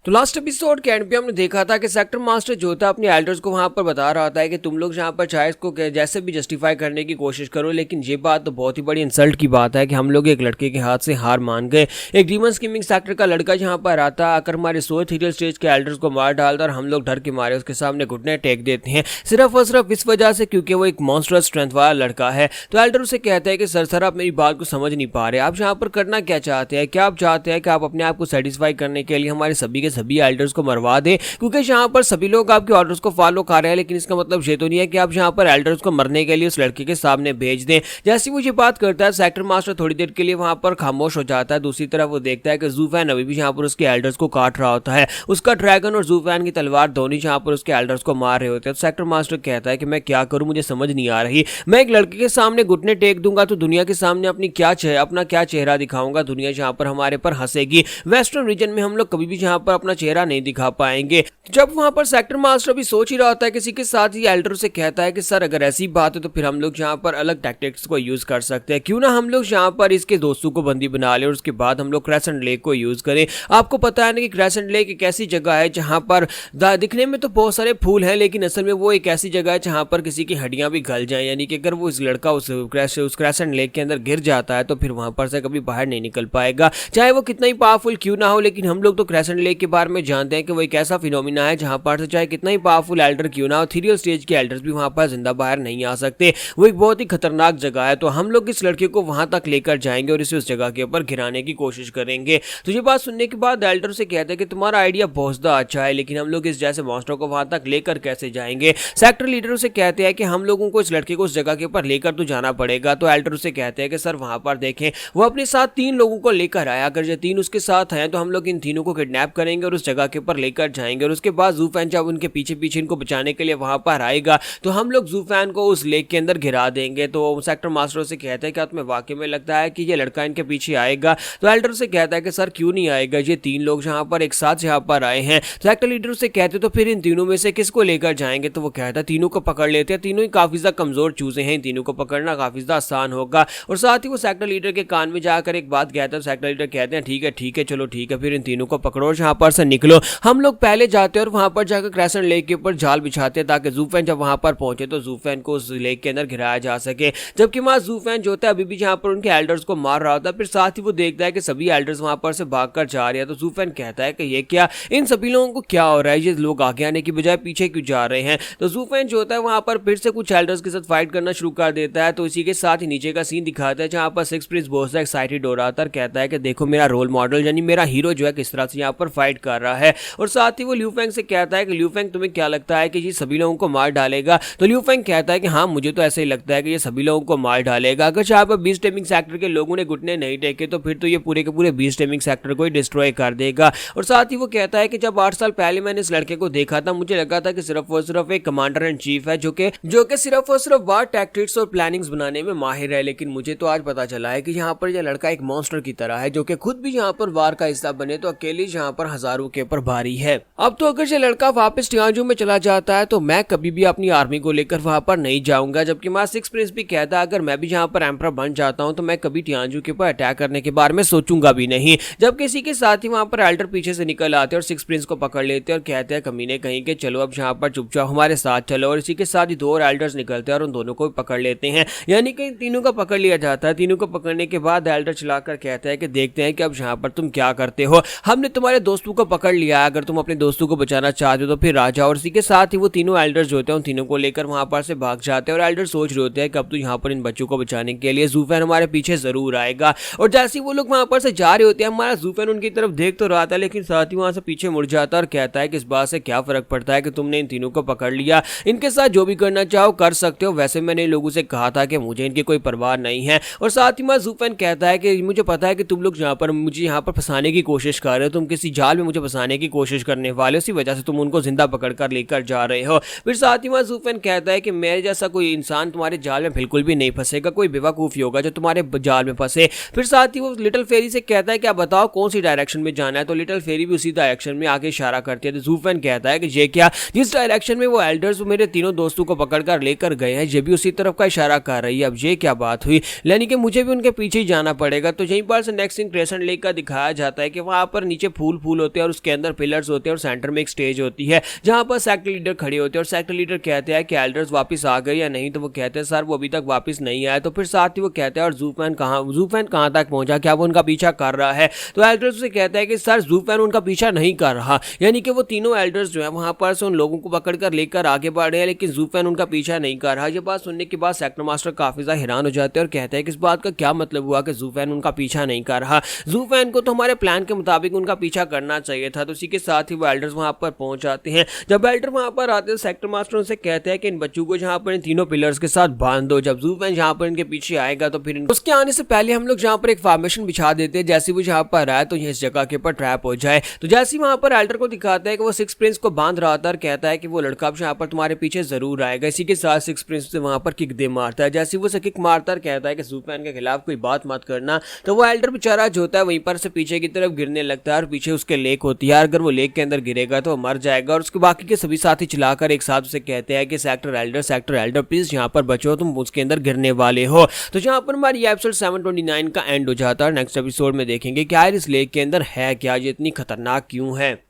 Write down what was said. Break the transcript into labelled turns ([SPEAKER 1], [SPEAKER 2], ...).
[SPEAKER 1] तो last episode के and पे हमने देखा था कि सेक्टर मास्टर जो था अपने एल्डर्स को वहां पर बता रहा था कि तुम लोग यहाँ पर चाहे इसको जैसे भी जस्टिफाई करने की कोशिश करो, लेकिन ये बात तो बहुत ही बड़ी इंसल्ट की बात है कि हम लोग एक लड़के के हाथ से हार मान गए। एक डीमन स्कीमिंग सेक्टर का लड़का यहाँ पर आता आकर हमारे सो थीरियल स्टेज के एल्डर्स को मार डालता और हम लोग डर के मारे उसके सामने घुटने टेक देते हैं, सिर्फ और सिर्फ इस वजह से क्योंकि वो एक मॉन्स्टरस स्ट्रेंथ वाला लड़का है। तो एल्डर उसे कहता है कि सर आप मेरी बात को समझ नहीं पा रहे, आप यहाँ पर करना क्या चाहते हैं? क्या आप चाहते हैं कि आप अपने आप को सेटिस्फाई करने के लिए हमारे सभी के सभी एल्डर्स को मरवा दे? क्योंकि यहाँ पर सभी लोग आपके ऑर्डर्स को फॉलो कर रहे हैं, लेकिन इसका मतलब ये तो नहीं है कि आप यहाँ पर एल्डर्स को मरने के लिए उस लड़के के सामने भेज दें। जैसे वो ये बात करता है, सेक्टर मास्टर थोड़ी देर के लिए वहां पर खामोश हो जाता है। दूसरी तरफ वो देखता है कि ज़ूफैन अभी भी यहाँ पर उसके एल्डर्स को काट रहा होता है। उसका ड्रैगन और ज़ूफैन की तलवार दोनों यहाँ पर उसके एल्डर्स को मार रहे होते हैं। तो सेक्टर मास्टर कहता है कि मैं क्या करूँ, मुझे समझ नहीं आ रही। मैं एक लड़के के सामने घुटने टेक दूंगा तो दुनिया के सामने अपना क्या चेहरा दिखाऊंगा? दुनिया यहाँ पर हमारे पर हंसेगी। वेस्टर्न रीजन में हम लोग कभी भी यहाँ पर अपना चेहरा नहीं दिखा पाएंगे। जब वहां पर सेक्टर मास्टर भी सोच ही रहा होता है, किसी के साथ ही एल्डर से कहता है कि सर अगर ऐसी बात है तो फिर हम लोग यहाँ पर अलग टैक्टिक्स को यूज कर सकते हैं। क्यों ना हम लोग यहाँ पर इसके दोस्तों को बंदी बना ले और उसके बाद हम लोग क्रेसेंट लेक को यूज करें। आपको पता है ना कि क्रेसेंट लेक एक ऐसी जगह है जहाँ पर दिखने में तो बहुत सारे फूल हैं, लेकिन असल में वो एक ऐसी जगह है जहाँ पर किसी की हड्डियां भी गल जाएं। यानी कि अगर वो इस लड़का उस क्रेसेंट लेक के अंदर गिर जाता है तो फिर वहां पर से कभी बाहर नहीं निकल पाएगा, चाहे वो कितना ही पावरफुल क्यों ना हो। लेकिन हम लोग तो क्रेसेंट लेक के बारे में जानते हैं कि वो एक ऐसा फिनोमिना है जहां पर से चाहे कितना ही पावरफुल एल्डर क्यों ना हो, थीरियल स्टेज के एल्डर्स भी वहां पर जिंदा बाहर नहीं आ सकते। वो एक बहुत ही खतरनाक जगह है। तो हम लोग इस लड़के को वहां तक लेकर जाएंगे और इसे उस जगह के ऊपर गिराने की कोशिश करेंगे। तो ये बात सुनने के बाद एल्डर से कहते हैं कि तुम्हारा आइडिया बहुत अच्छा है, लेकिन हम लोग इस जैसे मॉन्स्टर को वहां तक लेकर कैसे जाएंगे? सेक्टर लीडर से कहते हैं कि हम लोगों को इस लड़के को उस जगह के ऊपर लेकर तो जाना पड़ेगा। तो एल्डर से कहते हैं कि सर वहां पर देखें, वो अपने साथ 3 लोगों को लेकर आया, अगर ये 3 उसके साथ हैं तो हम लोग इन तीनों को किडनैप करेंगे और उस जगह के ऊपर लेकर जाएंगे। और उसके बाद ज़ूफैन जब उनके पीछे इनको बचाने के लिए वहां पर आएगा तो हम लोग ज़ूफैन को उस लेक के अंदर गिरा देंगे। तो सेक्टर मास्टर से कहते हैं कि तुम्हें वाकई में लगता है कि ये लड़का इनके पीछे आएगा? तो एल्डर से कहता है कि सर क्यों नहीं आएगा, ये 3 लोग यहाँ पर एक साथ यहाँ पर आए हैं। तो सेक्टर लीडर से कहते तो फिर इन तीनों में से किसको लेकर जाएंगे? तो वो कहता है तीनों को पकड़ लेते हैं, तीनों ही काफी ज्यादा कमजोर चूजे हैं, इन तीनों को पकड़ना काफी ज्यादा आसान होगा। और साथ ही वो सेक्टर लीडर के कान में जाकर एक बात कहता है। सेक्टर लीडर कहते हैं ठीक है चलो ठीक है, फिर इन तीनों को पकड़ो और यहाँ पर से निकलो। हम लोग पहले जाते हैं और वहां पर जाकर क्रेसेंट लेक के ऊपर जाल बिछाते हैं ताकि ज़ूफैन जब वहां पर पहुंचे तो ज़ूफैन को उस लेक के अंदर गिराया जा सके। जबकि वहां ज़ूफैन जो होता है अभी भी यहाँ पर उनके एल्डर्स को मार रहा होता है। फिर साथ ही वो देखता है कि सभी एल्डर्स वहां पर से भागकर जा रहे हैं। तो ज़ूफैन कहता है कि ये क्या, इन सभी लोगों को क्या हो रहा है, ये लोग आगे आने की बजाय पीछे क्यों जा रहे हैं? तो ज़ूफैन जो होता है वहां पर फिर से कुछ एल्डर्स के साथ फाइट करना शुरू कर देता है। तो इसी के साथ ही नीचे का सीन दिखाता है जहां पर सिक्स प्रिंस बहुत एक्साइटेड हो रहा था, कहता है कि देखो मेरा रोल मॉडल यानी मेरा हीरो जो है किस तरह से यहाँ पर फाइट कर रहा है। और साथ ही वो लियू फेंग से कहता है कि लियू फेंग तुम्हें क्या लगता है कि ये सभी लोगों को मार डालेगा? तो लियू फेंग कहता है कि हाँ मुझे तो ऐसा ही लगता है कि ये सभी लोगों को मार डालेगा। अगर यहाँ पर बीस्ट टेमिंग सेक्टर के लोगों ने घुटने नहीं टेके तो फिर तो ये पूरे के पूरे बीस्ट टेमिंग सेक्टर को ही डिस्ट्रॉय कर देगा। और साथ ही वो कहता है कि जब 8 साल पहले मैंने इस लड़के को देखा था मुझे लगा था कि सिर्फ और सिर्फ एक कमांडर एंड चीफ है जो कि सिर्फ और सिर्फ वार टैक्टिक्स और प्लानिंग्स बनाने में माहिर है, लेकिन मुझे तो आज पता चला है कि यहाँ पर यह लड़का एक मॉन्स्टर की तरह है जो कि खुद भी यहाँ पर वार का हिस्सा बने तो अकेले यहाँ पर हजारों के ऊपर भारी है। अब तो अगर ये लड़का वापस टियांजू में चला जाता है तो मैं कभी भी अपनी आर्मी को लेकर वहां पर नहीं जाऊंगा। जबकि मां सिक्स प्रिंस भी कहता है अगर मैं भी यहाँ पर एम्परर बन जाता हूँ तो मैं कभी टियांजू के ऊपर अटैक करने के बारे में सोचूंगा भी नहीं। जब किसी के साथ ही वहां पर एल्डर पीछे से निकल आते और सिक्स प्रिंस को पकड़ लेते और कहते हैं कमीने कहीं के चलो अब यहाँ पर चुपचाप हमारे साथ चलो। और इसी के साथ ही 2 और एल्डर्स निकलते हैं और उन दोनों को पकड़ लेते हैं, यानी कि तीनों को पकड़ लिया जाता है। तीनों को पकड़ने के बाद एल्डर चलाकर कहता है कि देखते हैं कि अब यहाँ पर तुम क्या करते हो, हमने तुम्हारे दोस्तों को पकड़ लिया, अगर तुम अपने दोस्तों को बचाना चाहते हो तो फिर आ जाओ। और इसी के साथ ही वो तीनों एल्डर्स जो होते हैं उन तीनों को लेकर वहां पर से भाग जाते हैं और एल्डर सोच रहे होते हैं कि अब तो यहाँ पर इन बच्चों को बचाने के लिए ज़ूफैन हमारे पीछे जरूर आएगा। और जैसे ही वो लोग वहां पर से जा रहे होते हैं हमारा ज़ूफैन उनकी तरफ देख तो रहा था, लेकिन साथ ही वहां से पीछे मुड़ जाता है और कहता है कि इस बात से क्या फर्क पड़ता है कि तुमने इन तीनों को पकड़ लिया, इनके साथ जो भी करना चाहो कर सकते हो, वैसे मैंने लोगों से कहा था कि मुझे इनकी कोई परवाह नहीं है। और साथ ही मैं ज़ूफैन कहता है कि मुझे पता है कि तुम लोग मुझे यहाँ पर फंसाने की कोशिश कर रहे हो, तुम किसी जाल में मुझे फंसाने की कोशिश करने वाले, उसी वजह से तुम उनको जिंदा पकड़कर लेकर जा रहे हो। फिर साथ ही ज़ूफैन कहता है कि मेरे जैसा कोई इंसान तुम्हारे जाल में बिल्कुल भी नहीं फंसेगा, कोई बेवकूफ ही होगा जो तुम्हारे जाल में फंसे। फिर साथ ही वो लिटिल फेरी से कहता है कि आप बताओ कौन सी डायरेक्शन में जाना है। तो लिटिल फेरी भी उसी डायरेक्शन में आगे इशारा करती है। तो ज़ूफैन कहता है कि ये क्या, जिस डायरेक्शन में वो एल्डर्स मेरे तीनों दोस्तों को पकड़कर लेकर गए हैं ये भी उसी तरफ का इशारा कर रही है। अब ये क्या बात हुई, यानी कि मुझे भी उनके पीछे ही जाना पड़ेगा। तो यहीं पर से नेक्स्ट सीन क्रेसेंट लेक का दिखाया जाता है कि वहां पर नीचे फूल होते हैं और उसके अंदर पिलर्स होते हैं और सेंटर में एक स्टेज होती है जहां पर सेक्टर लीडर खड़े होते हैं और सेक्टर लीडर कहते हैं कि एल्डर्स वापस आ गए या नहीं, तो वो कहते हैं सर वो अभी तक वापस नहीं आया। तो फिर साथ ही वो कहते हैं और ज़ूफैन कहाँ तक पहुंचा, क्या वो उनका पीछा कर रहा है? तो एल्डर्स उसे कहता है कि सर ज़ूफैन उनका पीछा नहीं कर रहा, यानी कि वो तीनों एल्डर्स जो है वहां पर से उन लोगों को पकड़कर लेकर आगे बढ़ रहे हैं, लेकिन ज़ूफैन उनका पीछा नहीं कर रहा। ये बात सुनने के बाद सेक्टर मास्टर काफी ज्यादा हैरान हो जाते हैं और कहते हैं कि इस बात का क्या मतलब हुआ कि ज़ूफैन उनका पीछा नहीं कर रहा? ज़ूफैन को तो हमारे प्लान के मुताबिक उनका पीछा करना चाहिए था। तो इसी के साथ ही वो एल्डर्स वहां पर पहुंच जाते हैं। जब एल्डर वहां पर आते हैं सेक्टर मास्टर उनसे कहते हैं कि इन बच्चों को जहां पर इन तीनों पिलर्स के साथ बांध दो, जब ज़ूफैन जहां पर इनके पीछे आएगा तो फिर उसके आने से पहले हम लोग जहां पर एक फॉर्मेशन बिछा देते हैं, जैसे वो जहां पर आए तो ये इस जगह के ऊपर ट्रैप हो जाए। तो जैसे ही वहां पर एल्डर को दिखाता है कि वो सिक्स प्रिंस को बांध रहा था और कहता है कि वो लड़का यहाँ पर तुम्हारे पीछे जरूर आएगा। इसी के साथ सिक्स प्रिंस से वहां पर किक दे मारता है। जैसे वो से किक मारता है कहता है कि ज़ूफैन के खिलाफ कोई बात मत करना। तो वो एल्डर बेचारा जो होता है वहीं पर से पीछे की तरफ गिरने लगता है और पीछे उसके लेक होती है। अगर वो लेक के अंदर गिरेगा तो वो मर जाएगा और उसके बाकी के सभी साथी चिल्लाकर एक साथ उसे कहते हैं कि सेक्टर एल्डर प्लीज यहाँ पर बचो, तुम उसके अंदर गिरने वाले हो। तो जहाँ पर हमारी एपिसोड 729 का एंड हो जाता है। नेक्स्ट एपिसोड में देखेंगे कि इस लेक के अंदर है क्या, ये इतनी खतरनाक क्यों है।